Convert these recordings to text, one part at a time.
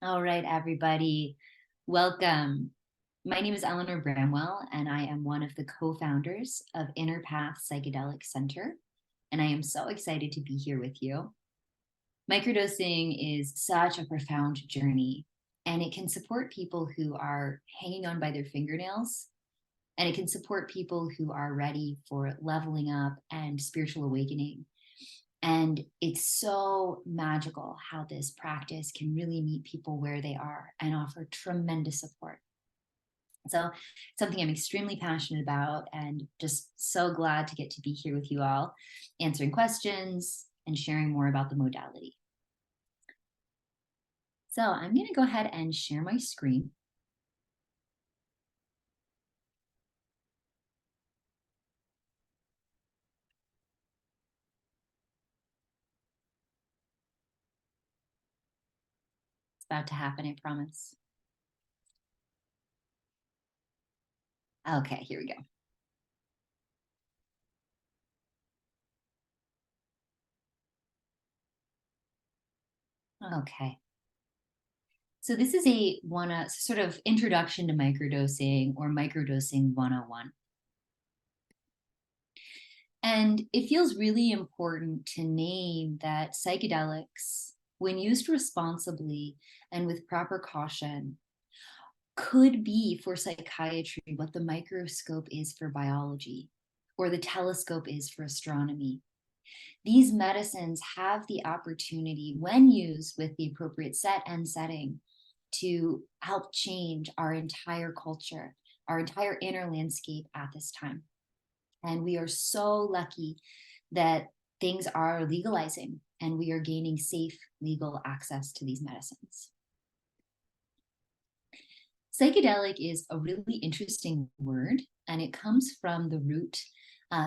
All right, everybody, welcome. My name is Eleanor Bramwell, and I am one of the co-founders of Inner Path Psychedelic Center, and I am so excited to be here with you. Microdosing is such a profound journey, and it can support people who are hanging on by their fingernails, and it can support people who are ready for leveling up and spiritual awakening. And it's so magical how this practice can really meet people where they are and offer tremendous support. So something I'm extremely passionate about and just so glad to get to be here with you all, answering questions and sharing more about the modality. So I'm going to go ahead and share my screen. It's about to happen, I promise. Okay, here we go. Okay. So this is a sort of introduction to microdosing or microdosing 101. And it feels really important to name that psychedelics, when used responsibly and with proper caution, could be for psychiatry what the microscope is for biology or the telescope is for astronomy. These medicines have the opportunity, when used with the appropriate set and setting, to help change our entire culture, our entire inner landscape at this time. And we are so lucky that things are legalizing and we are gaining safe legal access to these medicines. Psychedelic is a really interesting word, and it comes from the root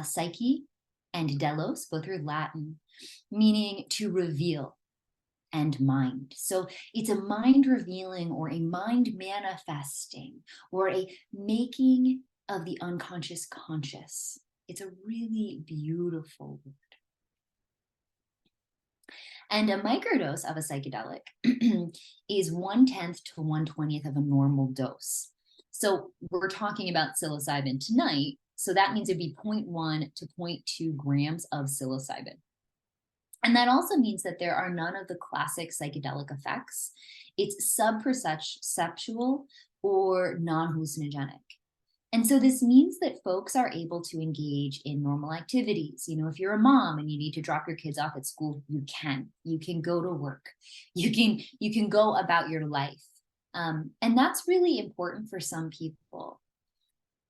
psyche and delos, both are Latin, meaning to reveal and mind. So it's a mind revealing or a mind manifesting or a making of the unconscious conscious. It's a really beautiful word. And a microdose of a psychedelic is 1/10 to 1/20 of a normal dose. So we're talking about psilocybin tonight. So that means it'd be 0.1 to 0.2 grams of psilocybin. And that also means that there are none of the classic psychedelic effects. It's subperceptual or non-hallucinogenic. And so this means that folks are able to engage in normal activities. You know, if you're a mom and you need to drop your kids off at school, you can. You can go to work. You can go about your life. And that's really important for some people.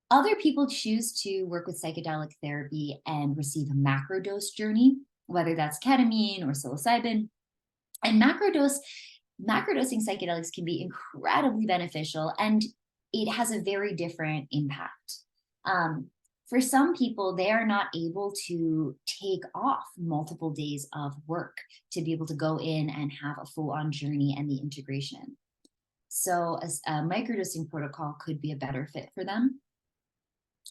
Other people choose to work with psychedelic therapy and receive a macrodose journey, whether that's ketamine or psilocybin. And macrodosing psychedelics can be incredibly beneficial, and it has a very different impact. For some people, they are not able to take off multiple days of work to be able to go in and have a full-on journey and the integration. So a microdosing protocol could be a better fit for them.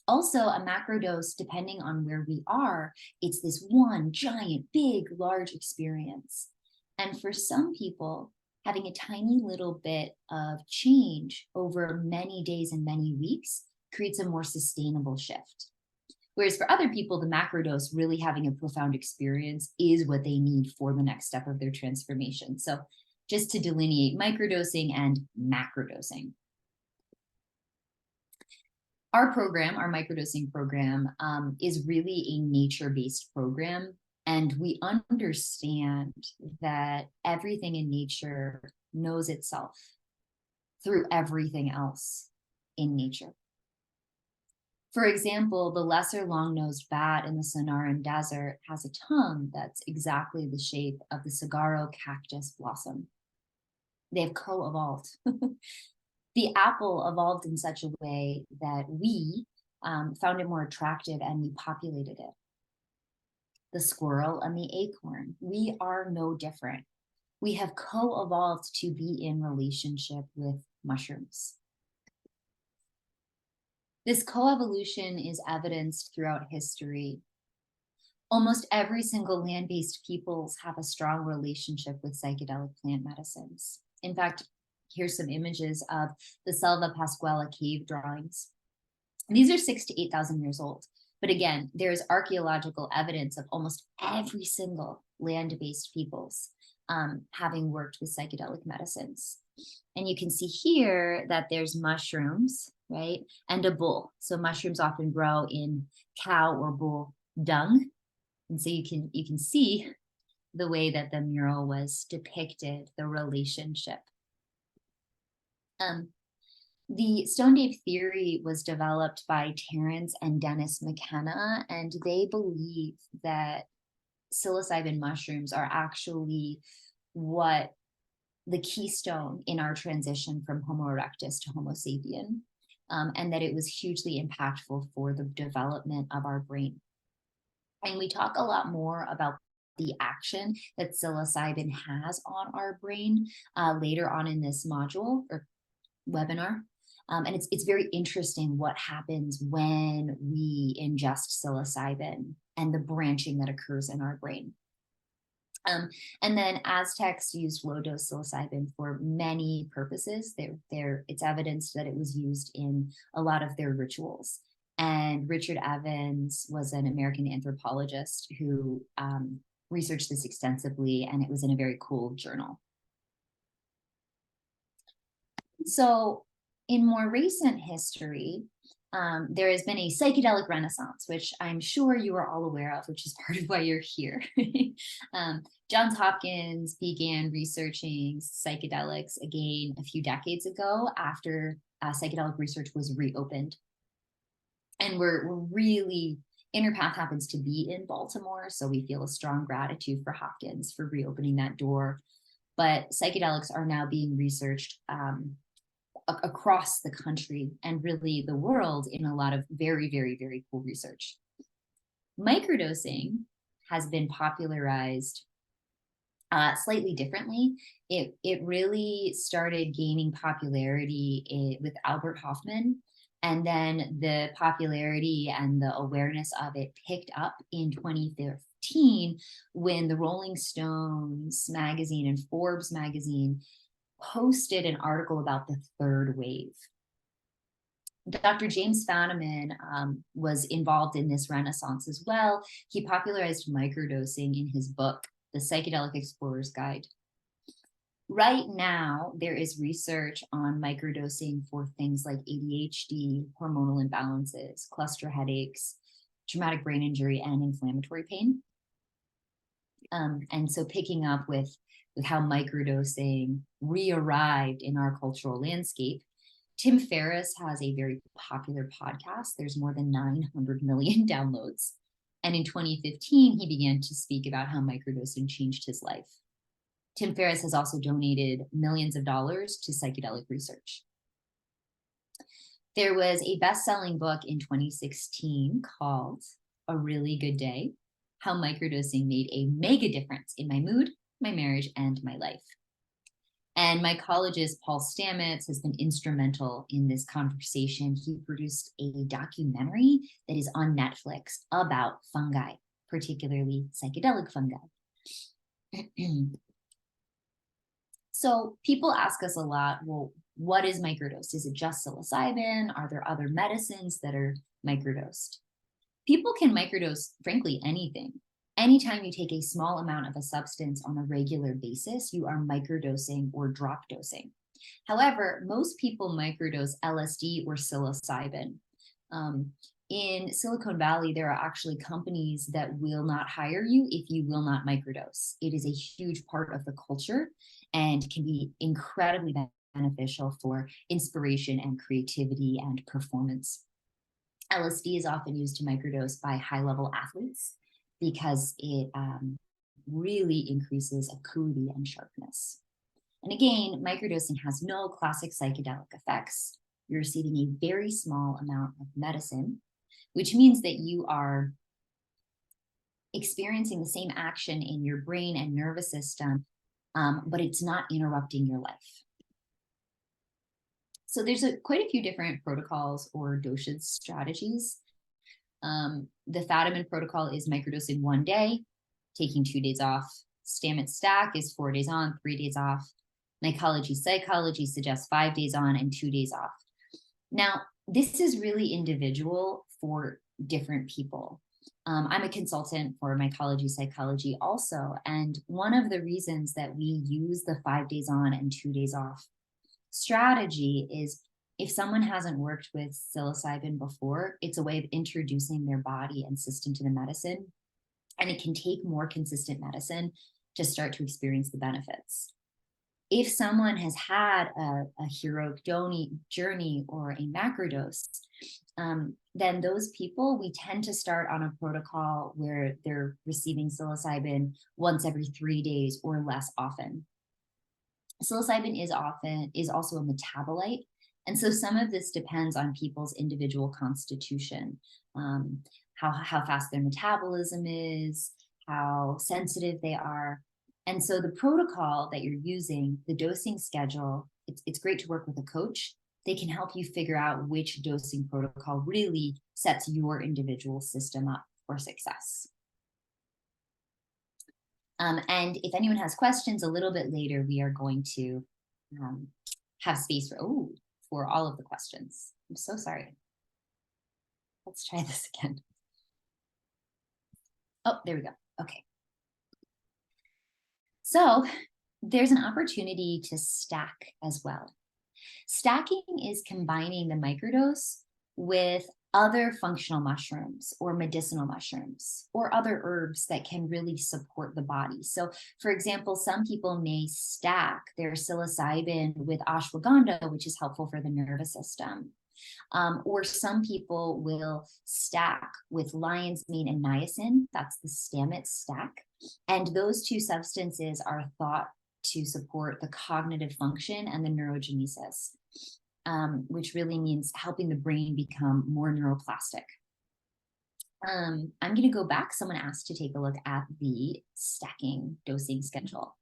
Also, a macrodose, depending on where we are, it's this one giant, big, large experience. And for some people, having a tiny little bit of change over many days and many weeks creates a more sustainable shift. Whereas for other people, the macrodose, really having a profound experience, is what they need for the next step of their transformation. So just to delineate microdosing and macrodosing. Our program, our microdosing program, is really a nature-based program. And we understand that everything in nature knows itself through everything else in nature. For example, the lesser long-nosed bat in the Sonoran Desert has a tongue that's exactly the shape of the saguaro cactus blossom. They have co-evolved. The apple evolved in such a way that we found it more attractive and we populated it. The squirrel and the acorn, we are no different. We have co-evolved to be in relationship with mushrooms. This co-evolution is evidenced throughout history. Almost every single land-based peoples have a strong relationship with psychedelic plant medicines. In fact, Here's some images of the Selva Pascuala cave drawings. These are 6,000 to 8,000 years old. But again, there's archaeological evidence of almost every single land-based peoples having worked with psychedelic medicines. And you can see here that there's mushrooms, right? And a bull. So mushrooms often grow in cow or bull dung. And so you can see the way that the mural was depicted, the relationship. The Stone Dave theory was developed by Terence and Dennis McKenna, and they believe that psilocybin mushrooms are actually what the keystone in our transition from Homo erectus to Homo sapien, and that it was hugely impactful for the development of our brain. And we talk a lot more about the action that psilocybin has on our brain later on in this module or webinar. And it's very interesting what happens when we ingest psilocybin and the branching that occurs in our brain. And then Aztecs used low-dose psilocybin for many purposes. It's evidence that it was used in a lot of their rituals. And Richard Evans was an American anthropologist who researched this extensively, and it was in a very cool journal. So in more recent history, there has been a psychedelic renaissance, which I'm sure you are all aware of, which is part of why you're here. Johns Hopkins began researching psychedelics again a few decades ago after psychedelic research was reopened. And we're really, Interpath happens to be in Baltimore, so we feel a strong gratitude for Hopkins for reopening that door. But psychedelics are now being researched across the country and really the world in a lot of very, very, very cool research. Microdosing has been popularized slightly differently. It really started gaining popularity with Albert Hofmann, and then the popularity and the awareness of it picked up in 2015 when the Rolling Stones magazine and Forbes magazine posted an article about the third wave. Dr. James Fadiman was involved in this renaissance as well. He popularized microdosing in his book, The Psychedelic Explorer's Guide. Right now, there is research on microdosing for things like ADHD, hormonal imbalances, cluster headaches, traumatic brain injury, and inflammatory pain. And so picking up with how microdosing re-arrived in our cultural landscape, Tim Ferriss has a very popular podcast. There's more than 900 million downloads. And in 2015, he began to speak about how microdosing changed his life. Tim Ferriss has also donated millions of dollars to psychedelic research. There was a best-selling book in 2016 called A Really Good Day, How Microdosing Made a Mega Difference in My Mood, My Marriage, and My Life. And mycologist Paul Stamets has been instrumental in this conversation. He produced a documentary that is on Netflix about fungi, particularly psychedelic fungi. So people ask us a lot, well, what is microdosed? Is it just psilocybin? Are there other medicines that are microdosed? People can microdose, frankly, anything. Anytime you take a small amount of a substance on a regular basis, you are microdosing or drop dosing. However, most people microdose LSD or psilocybin. In Silicon Valley, there are actually companies that will not hire you if you will not microdose. It is a huge part of the culture and can be incredibly beneficial for inspiration and creativity and performance. LSD is often used to microdose by high-level athletes because it really increases acuity and sharpness. And again, microdosing has no classic psychedelic effects. You're receiving a very small amount of medicine, which means that you are experiencing the same action in your brain and nervous system, but it's not interrupting your life. So there's quite a few different protocols or dosage strategies. The Fadiman protocol is microdosing 1 day, taking 2 days off. Stamets stack is 4 days on, 3 days off. Psychology suggests 5 days on and 2 days off. Now, this is really individual for different people. I'm a consultant for psychology also. And one of the reasons that we use the 5 days on and 2 days off strategy is if someone hasn't worked with psilocybin before, it's a way of introducing their body and system to the medicine. And it can take more consistent medicine to start to experience the benefits. If someone has had a heroic journey or a macrodose, then those people, we tend to start on a protocol where they're receiving psilocybin once every 3 days or less often. Psilocybin is also a metabolite. And so some of this depends on people's individual constitution, how fast their metabolism is, how sensitive they are. And so the protocol that you're using, the dosing schedule, it's great to work with a coach. They can help you figure out which dosing protocol really sets your individual system up for success. And if anyone has questions a little bit later, we are going to have space for all of the questions. I'm so sorry. Let's try this again. Oh, there we go. Okay. So there's an opportunity to stack as well. Stacking is combining the microdose with other functional mushrooms or medicinal mushrooms or other herbs that can really support the body. So for example, some people may stack their psilocybin with ashwagandha, which is helpful for the nervous system. Or some people will stack with lion's mane and niacin. That's the Stamets stack. And those two substances are thought to support the cognitive function and the neurogenesis, which really means helping the brain become more neuroplastic. I'm going to go back. Someone asked to take a look at the stacking dosing schedule.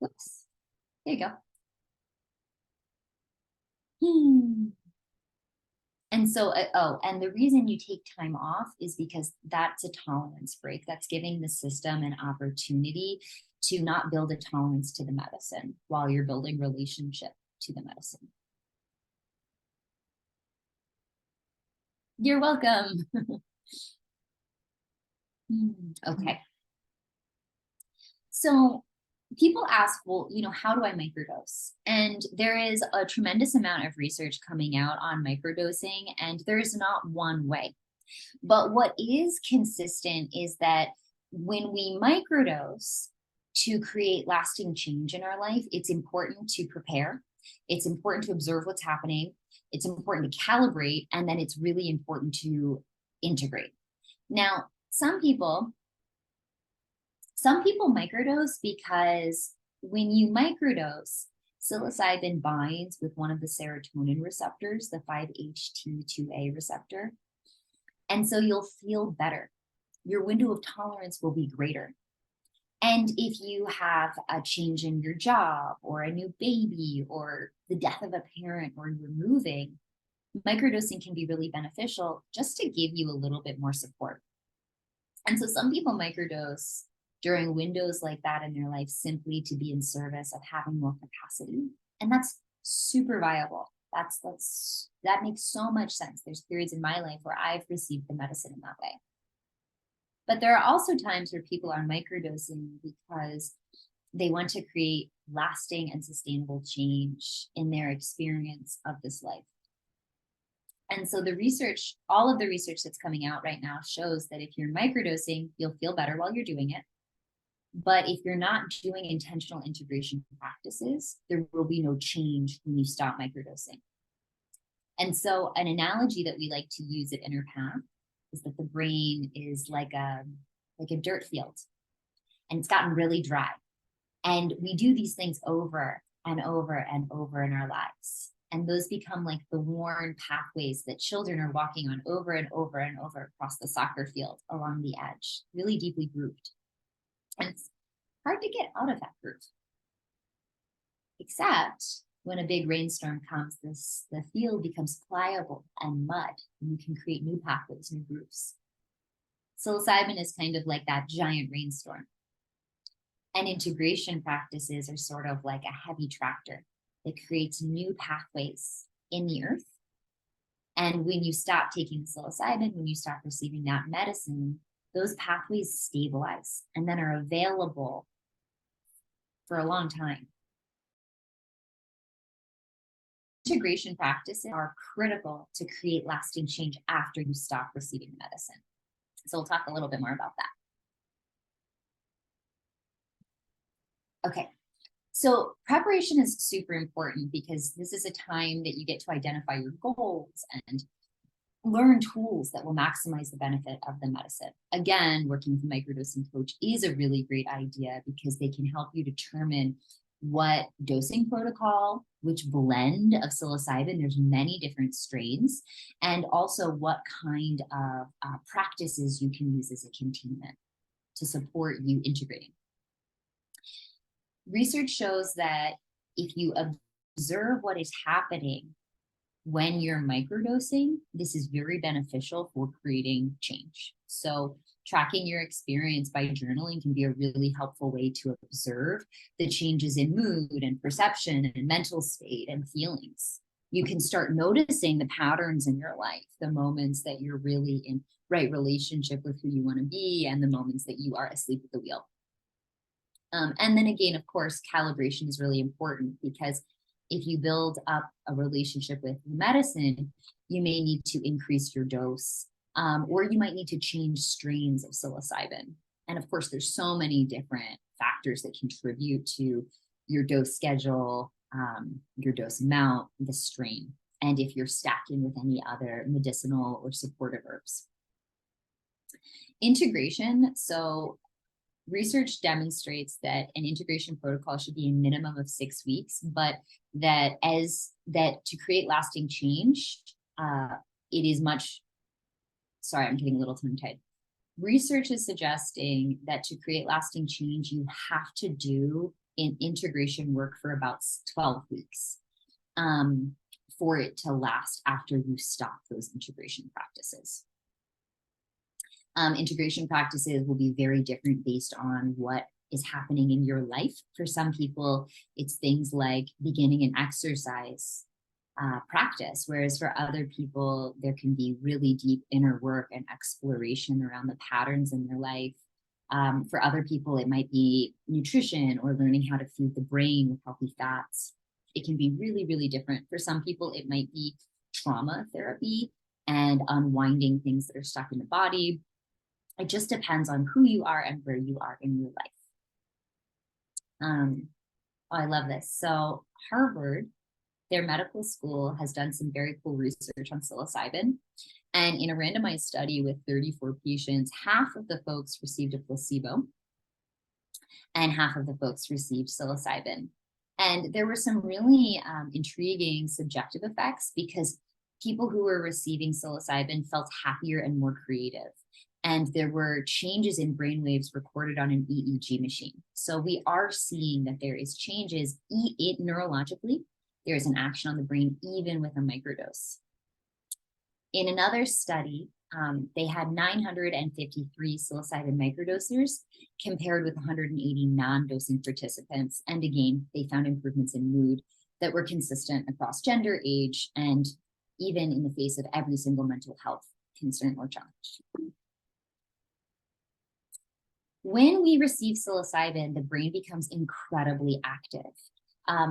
Whoops. There you go. And so, and the reason you take time off is because that's a tolerance break. That's giving the system an opportunity to not build a tolerance to the medicine while you're building relationship to the medicine. You're welcome. Okay. So people ask, well, how do I microdose? And there is a tremendous amount of research coming out on microdosing, and there's not one way. But what is consistent is that when we microdose to create lasting change in our life, it's important to prepare. It's important to observe what's happening. It's important to calibrate, and then it's really important to integrate. Now, some people microdose because when you microdose, psilocybin binds with one of the serotonin receptors, the 5-HT2A receptor. And so you'll feel better. Your window of tolerance will be greater. And if you have a change in your job or a new baby or the death of a parent or you're moving, microdosing can be really beneficial just to give you a little bit more support. And so some people microdose during windows like that in their life simply to be in service of having more capacity. And that's super viable. That makes so much sense. There's periods in my life where I've received the medicine in that way. But there are also times where people are microdosing because they want to create lasting and sustainable change in their experience of this life. And so all of the research that's coming out right now shows that if you're microdosing, you'll feel better while you're doing it. But if you're not doing intentional integration practices, there will be no change when you stop microdosing. And so an analogy that we like to use at Inner Path is that the brain is like a dirt field, and it's gotten really dry. And we do these things over and over and over in our lives. And those become like the worn pathways that children are walking on over and over and over across the soccer field along the edge, really deeply grooved. And it's hard to get out of that groove. Except when a big rainstorm comes, the field becomes pliable and mud, and you can create new pathways, new grooves. Psilocybin is kind of like that giant rainstorm. And integration practices are sort of like a heavy tractor that creates new pathways in the earth. And when you stop taking psilocybin, when you stop receiving that medicine, those pathways stabilize and then are available for a long time. Integration practices are critical to create lasting change after you stop receiving medicine. So we'll talk a little bit more about that. Okay, so preparation is super important because this is a time that you get to identify your goals and learn tools that will maximize the benefit of the medicine. Again, working with a microdosing coach is a really great idea because they can help you determine what dosing protocol, which blend of psilocybin, there's many different strains, and also what kind of practices you can use as a containment to support you integrating. Research shows that if you observe what is happening when you're microdosing, this is very beneficial for creating change. So tracking your experience by journaling can be a really helpful way to observe the changes in mood and perception and mental state and feelings. You can start noticing the patterns in your life, the moments that you're really in right relationship with who you want to be and the moments that you are asleep at the wheel. And then again, of course, calibration is really important because if you build up a relationship with medicine, you may need to increase your dose, or you might need to change strains of psilocybin. And of course, there's so many different factors that contribute to your dose schedule, your dose amount, the strain, and if you're stacking with any other medicinal or supportive herbs. Integration. So research demonstrates that an integration protocol should be a minimum of 6 weeks, but that to create lasting change, it is much, sorry, I'm getting a little tongue-tied. Research is suggesting that to create lasting change, you have to do in integration work for about 12 weeks for it to last after you stop those integration practices. Integration practices will be very different based on what is happening in your life. For some people, it's things like beginning an exercise practice, whereas for other people, there can be really deep inner work and exploration around the patterns in their life. For other people, it might be nutrition or learning how to feed the brain with healthy fats. It can be really, really different. For some people, it might be trauma therapy and unwinding things that are stuck in the body. It just depends on who you are and where you are in your life. I love this. So Harvard, their medical school, has done some very cool research on psilocybin. And in a randomized study with 34 patients, half of the folks received a placebo and half of the folks received psilocybin. And there were some really intriguing subjective effects because people who were receiving psilocybin felt happier and more creative. And there were changes in brainwaves recorded on an EEG machine. So we are seeing that there is changes neurologically. There is an action on the brain even with a microdose. In another study, they had 953 psilocybin microdosers compared with 180 non-dosing participants. And again, they found improvements in mood that were consistent across gender, age, and even in the face of every single mental health concern or challenge. When we receive psilocybin, the brain becomes incredibly active.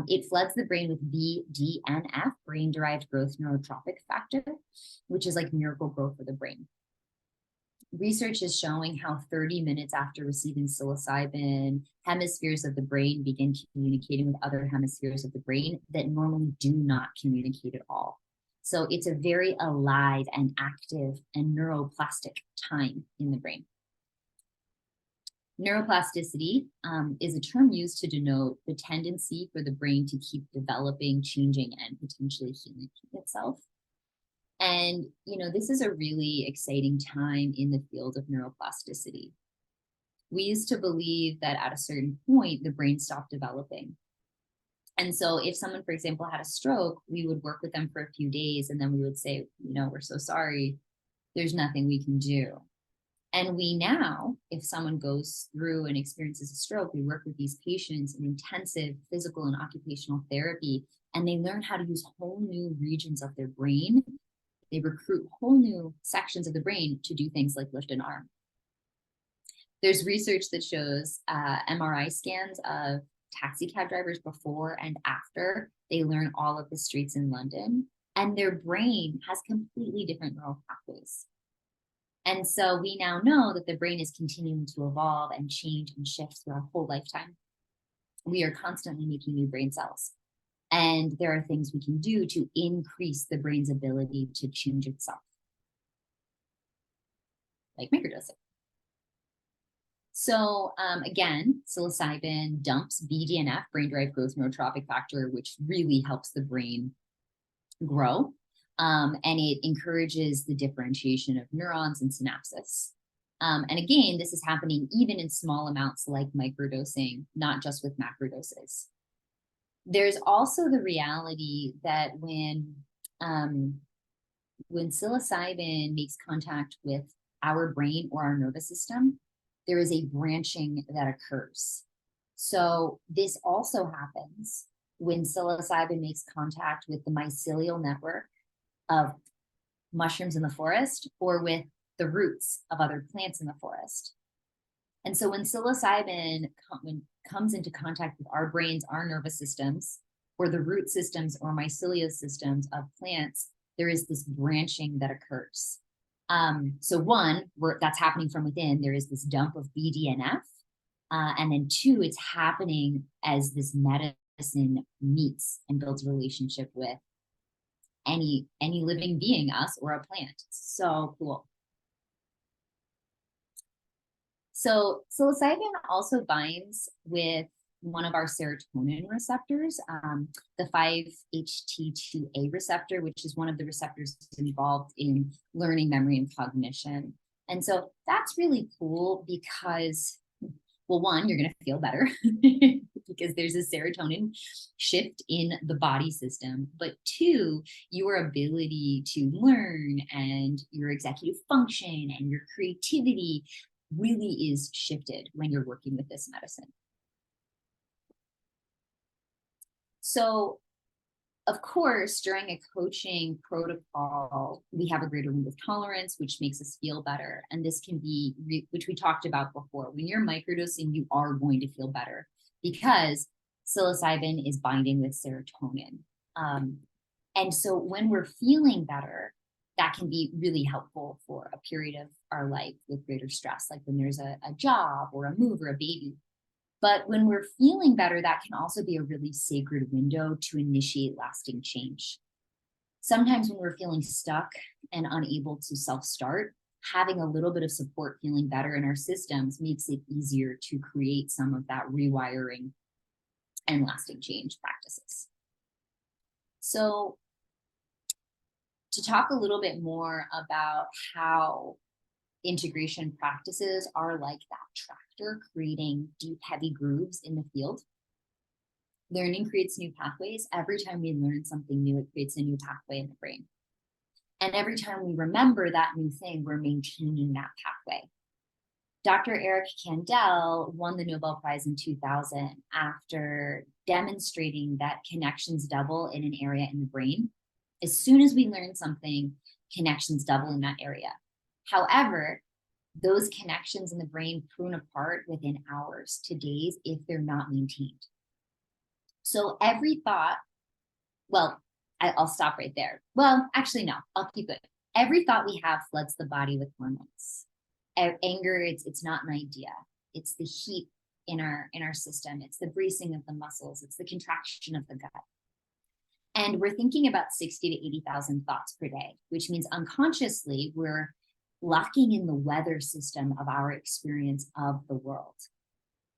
It floods the brain with BDNF, brain-derived growth neurotrophic factor, which is like miracle growth for the brain. Research is showing how 30 minutes after receiving psilocybin, hemispheres of the brain begin communicating with other hemispheres of the brain that normally do not communicate at all. So it's a very alive and active and neuroplastic time in the brain. Neuroplasticity is a term used to denote the tendency for the brain to keep developing, changing, and potentially healing itself. And, this is a really exciting time in the field of neuroplasticity. We used to believe that at a certain point, the brain stopped developing. And so if someone, for example, had a stroke, we would work with them for a few days, and then we would say, we're so sorry, there's nothing we can do. And we now, if someone goes through and experiences a stroke, we work with these patients in intensive physical and occupational therapy, and they learn how to use whole new regions of their brain. They recruit whole new sections of the brain to do things like lift an arm. There's research that shows MRI scans of taxi cab drivers before and after they learn all of the streets in London, and their brain has completely different neural pathways. And so we now know that the brain is continuing to evolve and change and shift through our whole lifetime. We are constantly making new brain cells. And there are things we can do to increase the brain's ability to change itself, like microdosing. So again, psilocybin dumps BDNF, brain-derived growth neurotrophic factor, which really helps the brain grow. And it encourages the differentiation of neurons and synapses. And again, this is happening even in small amounts like microdosing, not just with macrodoses. There's also the reality that when psilocybin makes contact with our brain or our nervous system, there is a branching that occurs. So this also happens when psilocybin makes contact with the mycelial network of mushrooms in the forest or with the roots of other plants in the forest. And so when psilocybin comes into contact with our brains, our nervous systems, or the root systems or mycelial systems of plants, there is this branching that occurs. So one, that's happening from within. There is this dump of BDNF. And then two, it's happening as this medicine meets and builds a relationship with any living being, us or a plant. So cool. So psilocybin also binds with one of our serotonin receptors, the 5-HT2A receptor, which is one of the receptors involved in learning, memory, and cognition. And so that's really cool because, well, one, you're going to feel better because there's a serotonin shift in the body system. But two, your ability to learn and your executive function and your creativity really is shifted when you're working with this medicine. So, of course, during a coaching protocol, we have a greater window of tolerance, which makes us feel better. And this can be, which we talked about before, when you're microdosing, you are going to feel better because psilocybin is binding with serotonin. And so when we're feeling better, that can be really helpful for a period of our life with greater stress, like when there's a job or a move or a baby. But when we're feeling better, that can also be a really sacred window to initiate lasting change. Sometimes when we're feeling stuck and unable to self-start, having a little bit of support, feeling better in our systems makes it easier to create some of that rewiring and lasting change practices. So to talk a little bit more about how integration practices are like that tractor creating deep, heavy grooves in the field. Learning creates new pathways. Every time we learn something new, it creates a new pathway in the brain. And every time we remember that new thing, we're maintaining that pathway. Dr. Eric Kandel won the Nobel Prize in 2000 after demonstrating that connections double in an area in the brain. As soon as we learn something, connections double in that area. However, those connections in the brain prune apart within hours to days if they're not maintained. So every thought, well, I'll stop right there. Well, actually, no, I'll keep it. Every thought we have floods the body with hormones. Anger, it's not an idea. It's the heat in our system. It's the bracing of the muscles. It's the contraction of the gut. And we're thinking about 60 to 80,000 thoughts per day, which means unconsciously we're locking in the weather system of our experience of the world.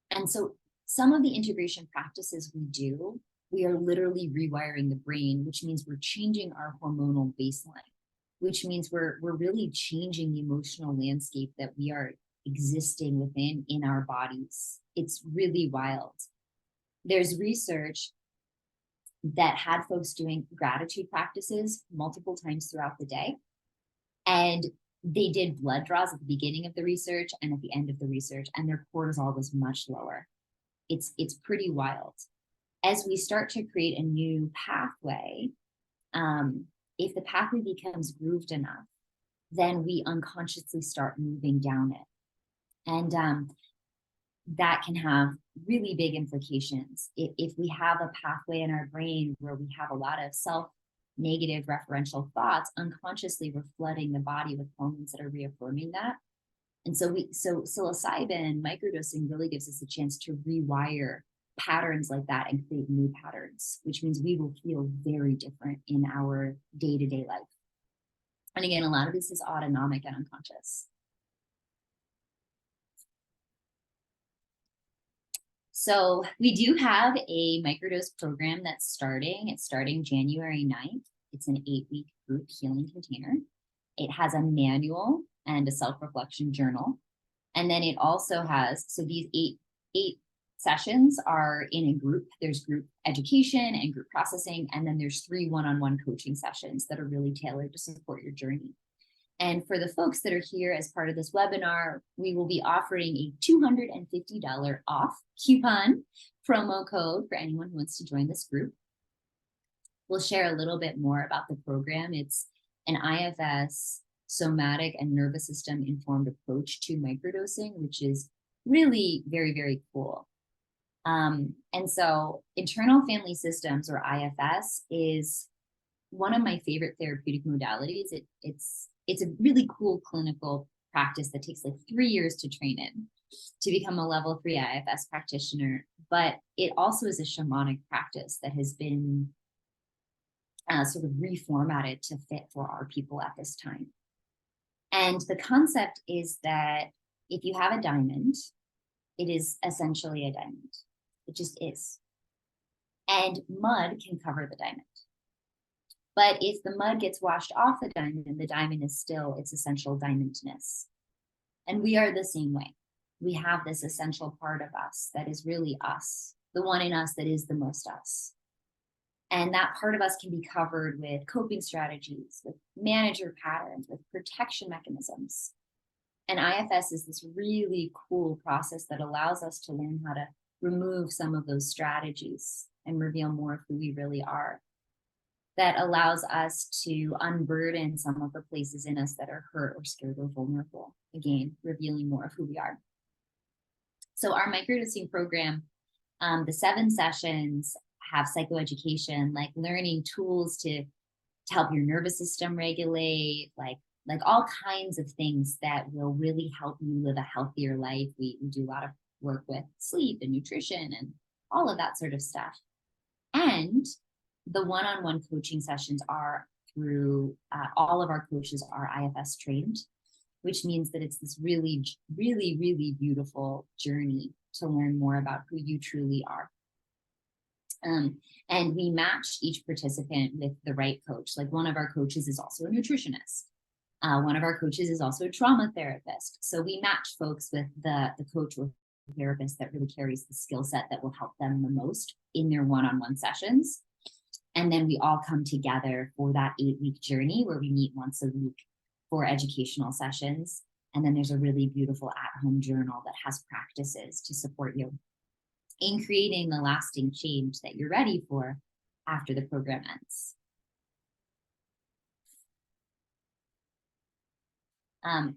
And so some of the integration practices we do, we are literally rewiring the brain, which means we're changing our hormonal baseline, which means we're really changing the emotional landscape that we are existing within in our bodies. It's really wild. There's research that had folks doing gratitude practices multiple times throughout the day. And they did blood draws at the beginning of the research and at the end of the research, and their cortisol was much lower. It's pretty wild. As we start to create a new pathway, if the pathway becomes grooved enough, then we unconsciously start moving down it. And that can have really big implications. If we have a pathway in our brain where we have a lot of self-negative referential thoughts, unconsciously we're flooding the body with hormones that are reaffirming that. And so psilocybin microdosing really gives us a chance to rewire patterns like that and create new patterns, which means we will feel very different in our day-to-day life. And again, a lot of this is autonomic and unconscious. So we do have a microdose program that's starting. It's starting January 9th. It's an 8-week group healing container. It has a manual and a self-reflection journal. And then it also has, so these eight sessions are in a group. There's group education and group processing. And then there's 3 one-on-one coaching sessions that are really tailored to support your journey. And for the folks that are here as part of this webinar, we will be offering a $250 off coupon promo code for anyone who wants to join this group. We'll share a little bit more about the program. It's an IFS, somatic and nervous system informed approach to microdosing, which is really very, very cool. And so internal family systems, or IFS, is one of my favorite therapeutic modalities. It's a really cool clinical practice that takes like 3 years to train in to become a level 3 IFS practitioner. But it also is a shamanic practice that has been sort of reformatted to fit for our people at this time. And the concept is that if you have a diamond, it is essentially a diamond. It just is. And mud can cover the diamond. But if the mud gets washed off the diamond is still its essential diamondness. And we are the same way. We have this essential part of us that is really us, the one in us that is the most us. And that part of us can be covered with coping strategies, with manager patterns, with protection mechanisms. And IFS is this really cool process that allows us to learn how to remove some of those strategies and reveal more of who we really are. That allows us to unburden some of the places in us that are hurt or scared or vulnerable. Again, revealing more of who we are. So our microdosing program, the 7 sessions have psychoeducation, like learning tools to help your nervous system regulate, like all kinds of things that will really help you live a healthier life. We do a lot of work with sleep and nutrition and all of that sort of stuff. And the one-on-one coaching sessions are through, all of our coaches are IFS trained, which means that it's this really, really, really beautiful journey to learn more about who you truly are. And we match each participant with the right coach. Like one of our coaches is also a nutritionist. One of our coaches is also a trauma therapist. So we match folks with the coach or therapist that really carries the skill set that will help them the most in their one-on-one sessions. And then we all come together for that 8-week journey where we meet once a week for educational sessions. And then there's a really beautiful at-home journal that has practices to support you in creating the lasting change that you're ready for after the program ends.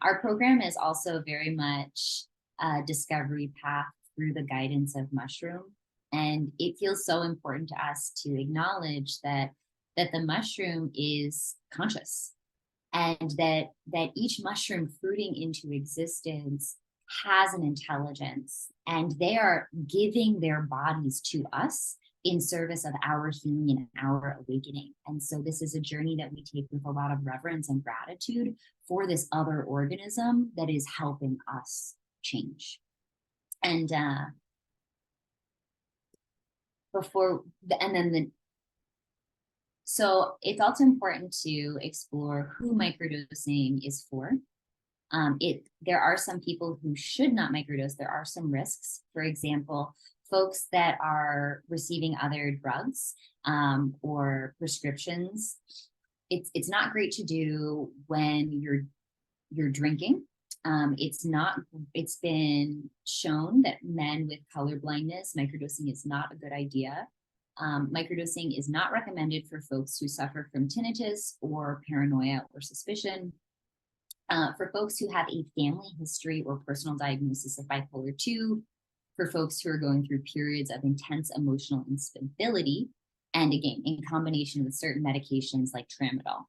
Our program is also very much a discovery path through the guidance of mushroom. And it feels so important to us to acknowledge that the mushroom is conscious, and that each mushroom fruiting into existence has an intelligence, and they are giving their bodies to us in service of our healing and our awakening. And so this is a journey that we take with a lot of reverence and gratitude for this other organism that is helping us change. And so it's also important to explore who microdosing is for. There are some people who should not microdose. There are some risks. For example, folks that are receiving other drugs or prescriptions. It's not great to do when you're your drinking. It's been shown that men with color blindness, microdosing is not a good idea. Microdosing is not recommended for folks who suffer from tinnitus or paranoia or suspicion. For folks who have a family history or personal diagnosis of bipolar 2, for folks who are going through periods of intense emotional instability, and again, in combination with certain medications like tramadol.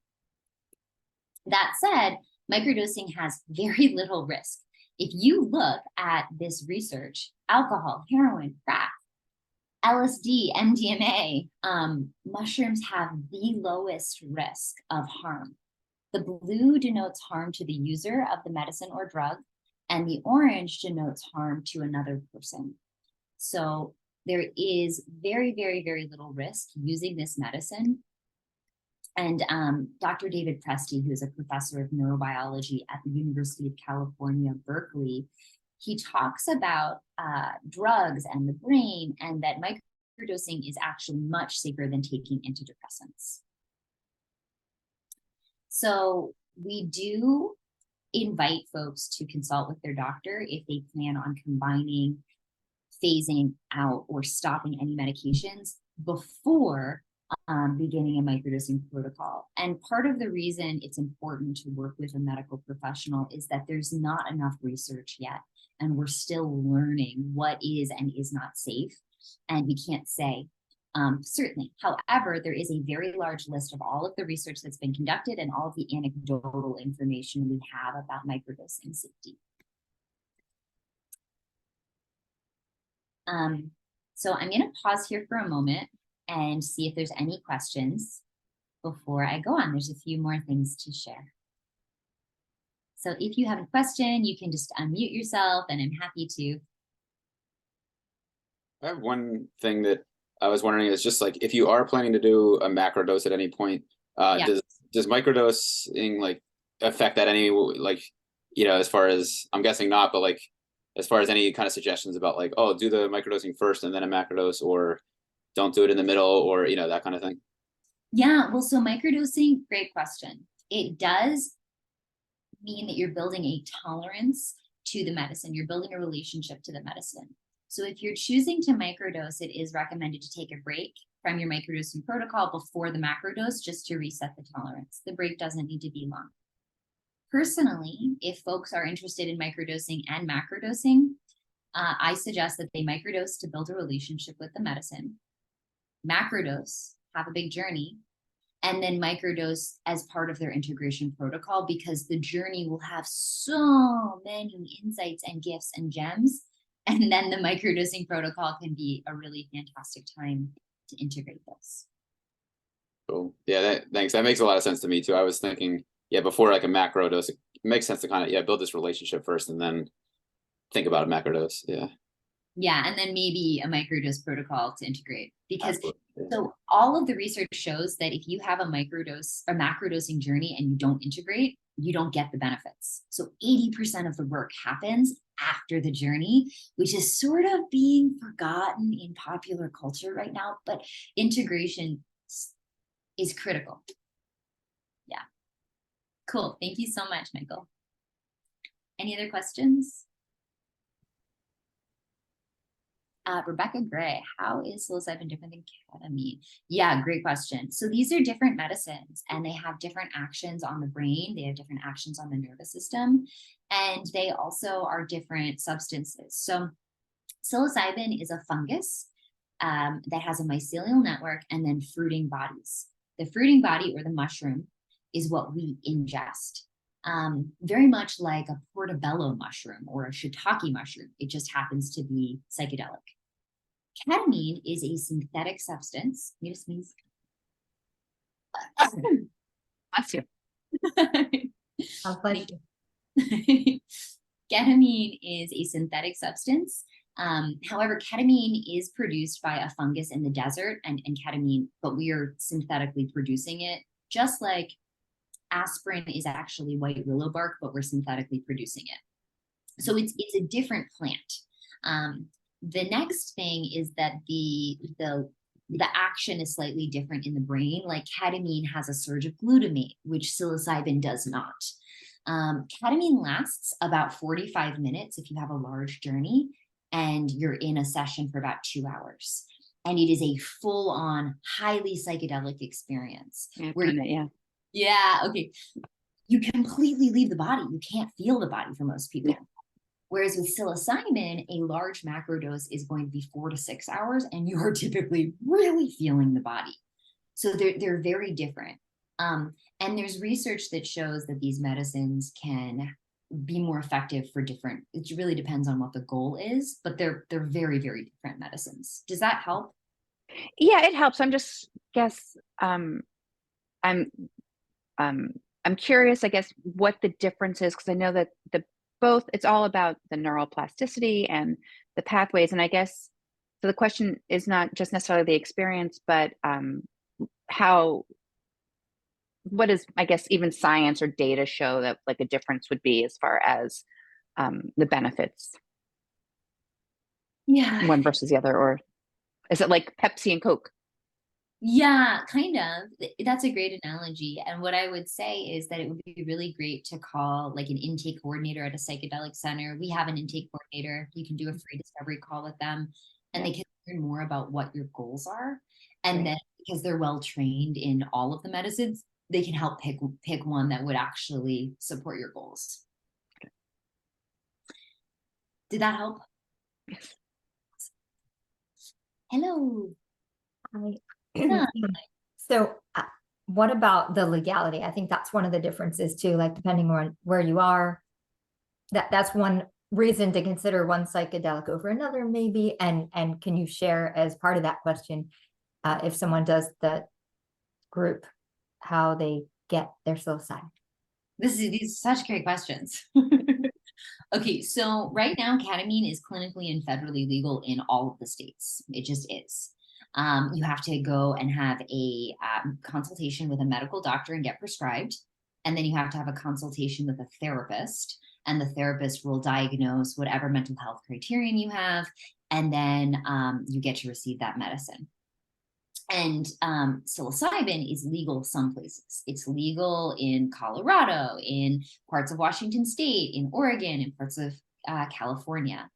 That said, microdosing has very little risk. If you look at this research, alcohol, heroin, crack, LSD, MDMA, mushrooms have the lowest risk of harm. The blue denotes harm to the user of the medicine or drug, and the orange denotes harm to another person. So there is very, very, very little risk using this medicine. And Dr. David Presti, who is a professor of neurobiology at the University of California, Berkeley, he talks about drugs and the brain, and that microdosing is actually much safer than taking antidepressants. So we do invite folks to consult with their doctor if they plan on combining, phasing out, or stopping any medications before beginning a microdosing protocol. And part of the reason it's important to work with a medical professional is that there's not enough research yet, and we're still learning what is and is not safe. And we can't say certainly. However, there is a very large list of all of the research that's been conducted and all of the anecdotal information we have about microdosing safety. So I'm going to pause here for a moment and see if there's any questions before I go on. There's a few more things to share. So if you have a question, you can just unmute yourself, and I'm happy to. I have one thing that I was wondering is just like, if you are planning to do a macro dose at any point, does microdosing like affect that any, like, you know, as far as, I'm guessing not, but like, as far as any kind of suggestions about like, oh, do the microdosing first and then a macrodose, or don't do it in the middle, or, you know, that kind of thing? Yeah, well, so microdosing, great question. It does mean that you're building a tolerance to the medicine. You're building a relationship to the medicine. So if you're choosing to microdose, it is recommended to take a break from your microdosing protocol before the macrodose, just to reset the tolerance. The break doesn't need to be long. Personally, if folks are interested in microdosing and macrodosing, I suggest that they microdose to build a relationship with the medicine, macrodose, have a big journey, and then microdose as part of their integration protocol, because the journey will have so many insights and gifts and gems. And then the microdosing protocol can be a really fantastic time to integrate this. Cool. Yeah, thanks. That makes a lot of sense to me too. I was thinking, yeah, before like a macro dose, it makes sense to kind of, build this relationship first and then think about a macro dose. Yeah. Yeah, and then maybe a microdose protocol to integrate, because Yeah. So all of the research shows that if you have a microdose or macrodosing journey and you don't integrate, you don't get the benefits. So 80% of the work happens after the journey, which is sort of being forgotten in popular culture right now, but integration is critical. Yeah. Cool. Thank you so much, Michael. Any other questions? Rebecca Gray, how is psilocybin different than ketamine? Yeah, great question. So these are different medicines, and they have different actions on the brain. They have different actions on the nervous system, and they also are different substances. So psilocybin is a fungus that has a mycelial network and then fruiting bodies. The fruiting body, or the mushroom, is what we ingest. Very much like a portobello mushroom or a shiitake mushroom. It just happens to be psychedelic. Ketamine is a synthetic substance. You just sneeze. Bless you. Bless you. Ketamine is a synthetic substance. However, ketamine is produced by a fungus in the desert, and ketamine, but we are synthetically producing it, just like aspirin is actually white willow bark, but we're synthetically producing it. So it's a different plant. The next thing is that the action is slightly different in the brain. Like ketamine has a surge of glutamate, which psilocybin does not. Ketamine lasts about 45 minutes if you have a large journey and you're in a session for about 2 hours. And it is a full-on, highly psychedelic experience. Yeah, I've where done it, yeah. Yeah, okay. You completely leave the body. You can't feel the body for most people. Yeah. Whereas with psilocybin, a large macro dose is going to be 4 to 6 hours, and you are typically really feeling the body. So they're very different. And there's research that shows that these medicines can be more effective for different, it really depends on what the goal is, but they're very, very different medicines. Does that help? Yeah, it helps. I'm just I'm I'm curious, I guess, what the difference is, because I know that both, it's all about the neuroplasticity and the pathways. And I guess so the question is not just necessarily the experience, but how, what is, I guess, even science or data show that like a difference would be as far as the benefits, Yeah. one versus the other, or is it like Pepsi and Coke? Yeah, kind of. That's a great analogy. And what I would say is that it would be really great to call like an intake coordinator at a psychedelic center. We have an intake coordinator. You can do a free discovery call with them, and they can learn more about what your goals are. And then because they're well trained in all of the medicines, they can help pick one that would actually support your goals. Did that help? Yes. Hello. Hi. Yeah. So what about the legality? I think that's one of the differences too, like depending on where you are, that's one reason to consider one psychedelic over another maybe. And can you share as part of that question, if someone does the group, how they get their psilocybin? These are such great questions. Okay, so right now ketamine is clinically and federally legal in all of the states. It just is. You have to go and have a consultation with a medical doctor and get prescribed. And then you have to have a consultation with a therapist, and the therapist will diagnose whatever mental health criterion you have. And then you get to receive that medicine. And psilocybin is legal some places. It's legal in Colorado, in parts of Washington State, in Oregon, in parts of California.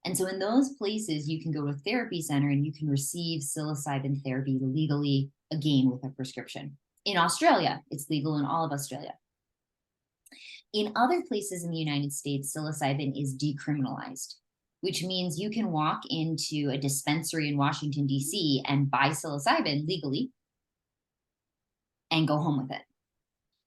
And so in those places, you can go to a therapy center and you can receive psilocybin therapy legally, again, with a prescription. In Australia, it's legal in all of Australia. In other places in the United States, psilocybin is decriminalized, which means you can walk into a dispensary in Washington, D.C. and buy psilocybin legally and go home with it.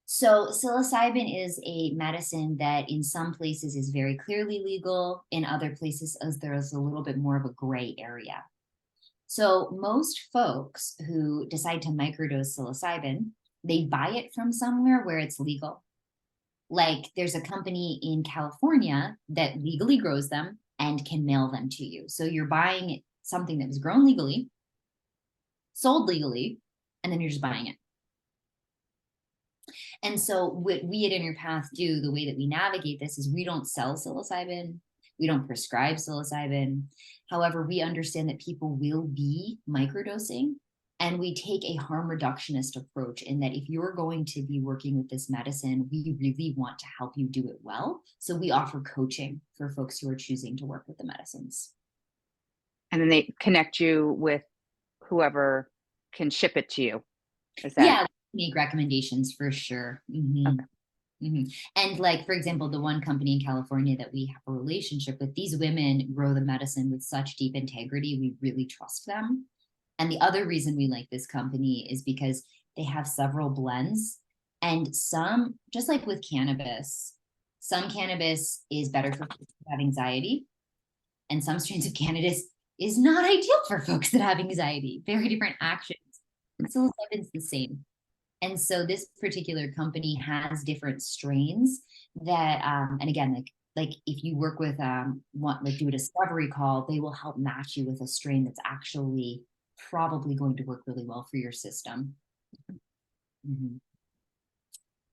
So psilocybin is a medicine that in some places is very clearly legal. In other places, there's a little bit more of a gray area. So most folks who decide to microdose psilocybin, they buy it from somewhere where it's legal. Like there's a company in California that legally grows them and can mail them to you. So you're buying something that was grown legally, sold legally, and then you're just buying it. And so what we at InnerPath do, the way that we navigate this, is we don't sell psilocybin. We don't prescribe psilocybin. However, we understand that people will be microdosing, and we take a harm reductionist approach in that if you're going to be working with this medicine, we really want to help you do it well. So we offer coaching for folks who are choosing to work with the medicines. And then they connect you with whoever can ship it to you. Is that? Yeah, make recommendations for sure. Mm-hmm. Okay. Mm-hmm. And like, for example, the one company in California that we have a relationship with, these women grow the medicine with such deep integrity. We really trust them. And the other reason we like this company is because they have several blends, and some, just like with cannabis, some cannabis is better for folks that have anxiety, and some strains of cannabis is not ideal for folks that have anxiety. Very different actions. Psilocybin's the same. And so this particular company has different strains that, and again, like if you work with, do a discovery call, they will help match you with a strain that's actually probably going to work really well for your system. Mm-hmm.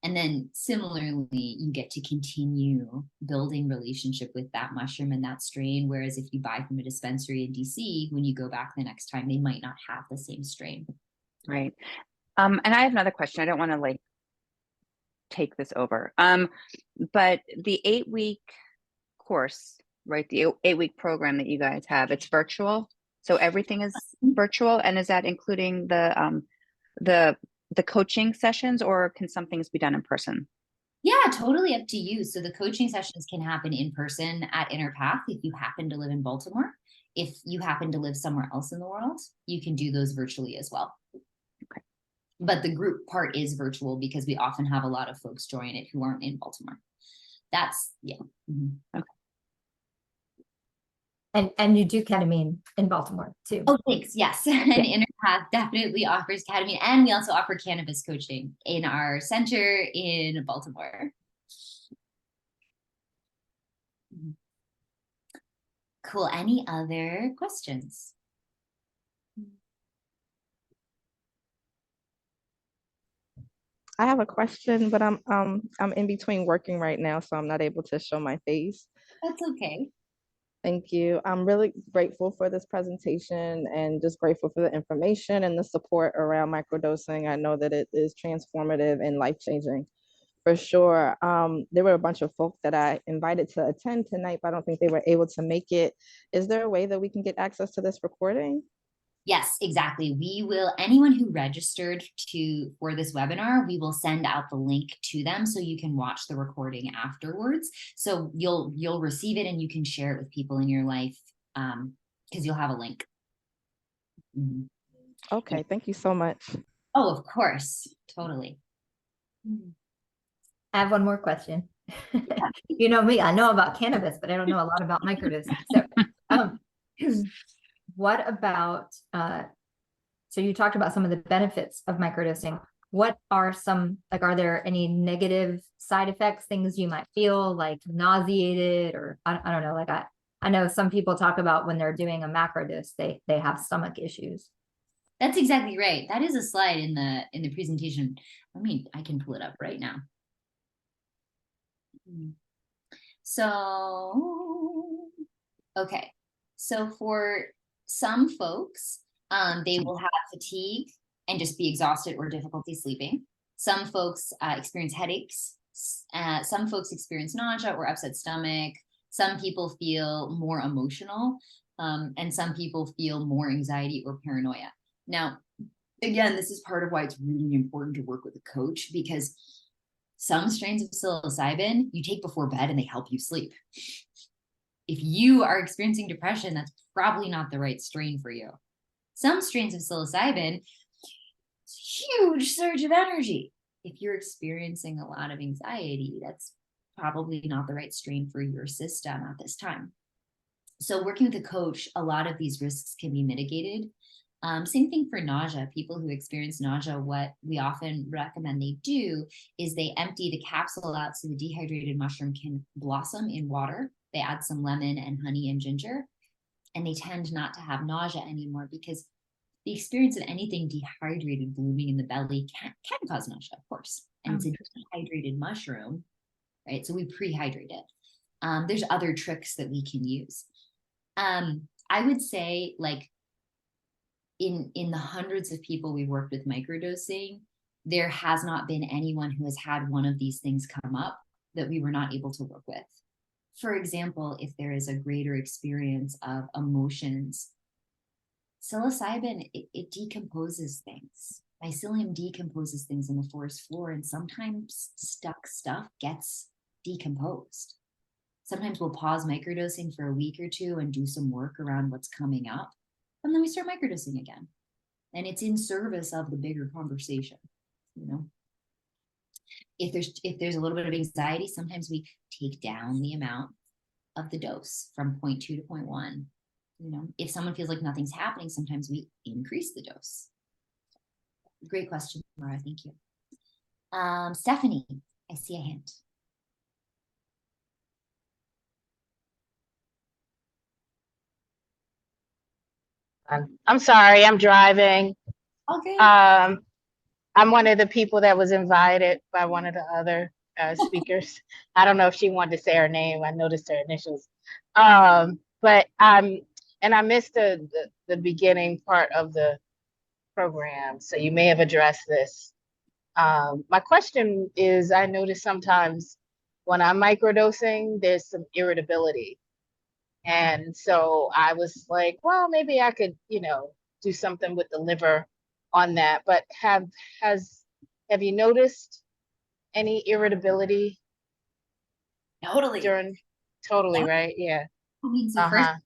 And then similarly, you get to continue building relationship with that mushroom and that strain. Whereas if you buy from a dispensary in DC, when you go back the next time, they might not have the same strain. Right. And I have another question. I don't want to take this over. But the 8-week course, right? The 8-week program that you guys have, it's virtual. So everything is virtual. And is that including the coaching sessions, or can some things be done in person? Yeah, totally up to you. So the coaching sessions can happen in person at Inner Path if you happen to live in Baltimore. If you happen to live somewhere else in the world, you can do those virtually as well. Okay. But the group part is virtual because we often have a lot of folks join it who aren't in Baltimore. That's, yeah. Mm-hmm. Okay. And you do ketamine in Baltimore too. Oh, thanks. Yes. And Inner Path definitely offers ketamine. And we also offer cannabis coaching in our center in Baltimore. Cool. Any other questions? I have a question, but I'm in between working right now, so I'm not able to show my face. That's okay. Thank you. I'm really grateful for this presentation and just grateful for the information and the support around microdosing. I know that it is transformative and life-changing for sure. There were a bunch of folks that I invited to attend tonight, but I don't think they were able to make it. Is there a way that we can get access to this recording? Yes, exactly. We will, anyone who registered for this webinar, we will send out the link to them so you can watch the recording afterwards. So you'll receive it and you can share it with people in your life because you'll have a link. Mm-hmm. Okay, thank you so much. Oh, of course, totally. I have one more question. You know me, I know about cannabis, but I don't know a lot about microdosing. So what about, so you talked about some of the benefits of microdosing. What are some, like, are there any negative side effects, things you might feel like nauseated, or I don't know, like I know some people talk about when they're doing a macrodose, they have stomach issues. That's exactly right. That is a slide in the presentation. I can pull it up right now. So, okay. So for some folks, they will have fatigue and just be exhausted or difficulty sleeping. Some folks experience headaches. Some folks experience nausea or upset stomach. Some people feel more emotional, and some people feel more anxiety or paranoia. Now, again, this is part of why it's really important to work with a coach, because some strains of psilocybin you take before bed and they help you sleep. If you are experiencing depression, that's probably not the right strain for you. Some strains of psilocybin, huge surge of energy. If you're experiencing a lot of anxiety, that's probably not the right strain for your system at this time. So working with a coach, a lot of these risks can be mitigated. Same thing for nausea. People who experience nausea, what we often recommend they do is they empty the capsule out so the dehydrated mushroom can blossom in water. They add some lemon and honey and ginger, and they tend not to have nausea anymore, because the experience of anything dehydrated blooming in the belly can cause nausea, of course. And it's a dehydrated mushroom, right? So we prehydrate it. There's other tricks that we can use. I would say, like, in the hundreds of people we worked with microdosing, there has not been anyone who has had one of these things come up that we were not able to work with. For example, if there is a greater experience of emotions, psilocybin, it decomposes things. Mycelium decomposes things in the forest floor, and sometimes stuck stuff gets decomposed. Sometimes we'll pause microdosing for a week or two and do some work around what's coming up, and then we start microdosing again. And it's in service of the bigger conversation, you know? If there's a little bit of anxiety, sometimes we take down the amount of the dose from 0.2 to 0.1. You know, if someone feels like nothing's happening, sometimes we increase the dose. Great question, Laura. Thank you. Stephanie, I see a hand. I'm sorry, I'm driving. Okay. I'm one of the people that was invited by one of the other speakers. I don't know if she wanted to say her name. I noticed her initials. But I missed the beginning part of the program, so you may have addressed this. My question is, I notice sometimes when I'm microdosing, there's some irritability. And so I was like, well, maybe I could, do something with the liver on that. But have you noticed any irritability Totally. during? Totally, Yeah. right? Yeah. I mean, so first, Uh-huh.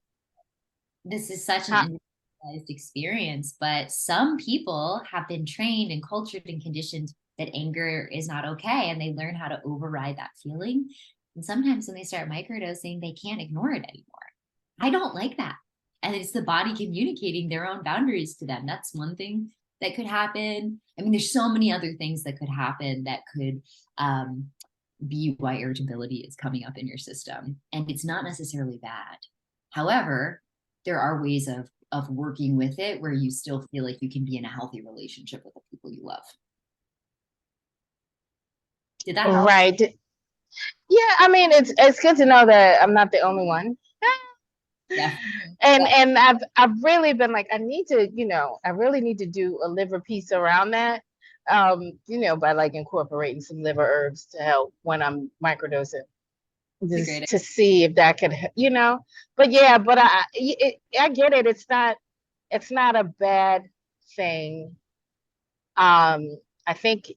this is such an Huh. individualized experience, but some people have been trained and cultured and conditioned that anger is not okay, and they learn how to override that feeling. And sometimes when they start microdosing, they can't ignore it anymore. I don't like that. And it's the body communicating their own boundaries to them. That's one thing that could happen. I mean, there's so many other things that could happen that could be why irritability is coming up in your system. And it's not necessarily bad. However, there are ways of working with it where you still feel like you can be in a healthy relationship with the people you love. Did that help? Right. Yeah, I mean, it's good to know that I'm not the only one. Yeah. And I've really been like, I really need to do a liver piece around that. By like incorporating some liver herbs to help when I'm microdosing, just to see if that could, But yeah, but I get it. It's not a bad thing. I think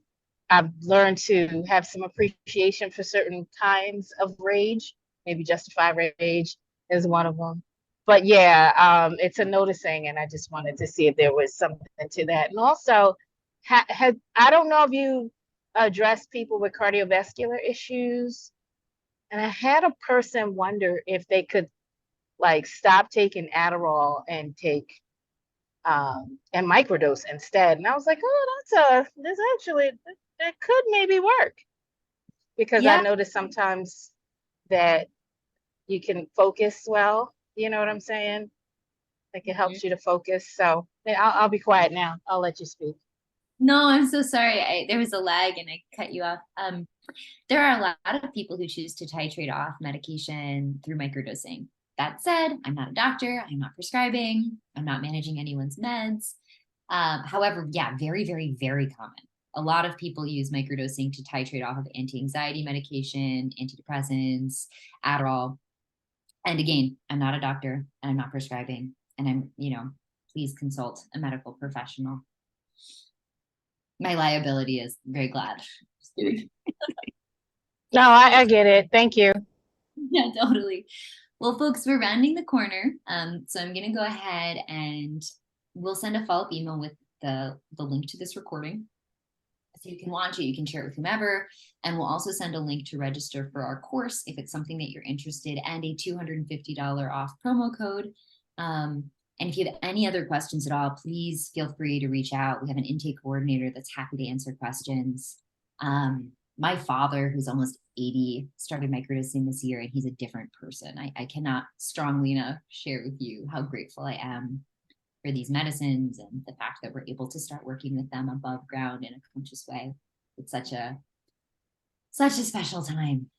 I've learned to have some appreciation for certain kinds of rage. Maybe justified rage is one of them. But yeah, it's a noticing, and I just wanted to see if there was something to that. And also, I don't know if you address people with cardiovascular issues. And I had a person wonder if they could like stop taking Adderall and take and microdose instead. And I was like, oh, that could maybe work, because I noticed sometimes that you can focus well. You know what I'm saying? Like it helps you to focus. So I'll be quiet now. I'll let you speak. No, I'm so sorry. There was a lag and I cut you off. There are a lot of people who choose to titrate off medication through microdosing. That said, I'm not a doctor. I'm not prescribing. I'm not managing anyone's meds. However, yeah, very, very, very common. A lot of people use microdosing to titrate off of anti-anxiety medication, antidepressants, Adderall. And again, I'm not a doctor and I'm not prescribing. And I'm, please consult a medical professional. My liability is very glad. No, I get it. Thank you. Yeah, totally. Well, folks, we're rounding the corner. So I'm going to go ahead and we'll send a follow-up email with the link to this recording. So you can watch it, you can share it with whomever. And we'll also send a link to register for our course if it's something that you're interested, and a $250 off promo code. And if you have any other questions at all, please feel free to reach out. We have an intake coordinator that's happy to answer questions. My father, who's almost 80, started microdosing this year, and he's a different person. I cannot strongly enough share with you how grateful I am for these medicines and the fact that we're able to start working with them above ground in a conscious way. It's such a special time.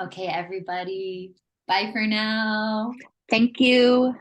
Okay, everybody. Bye for now. Thank you.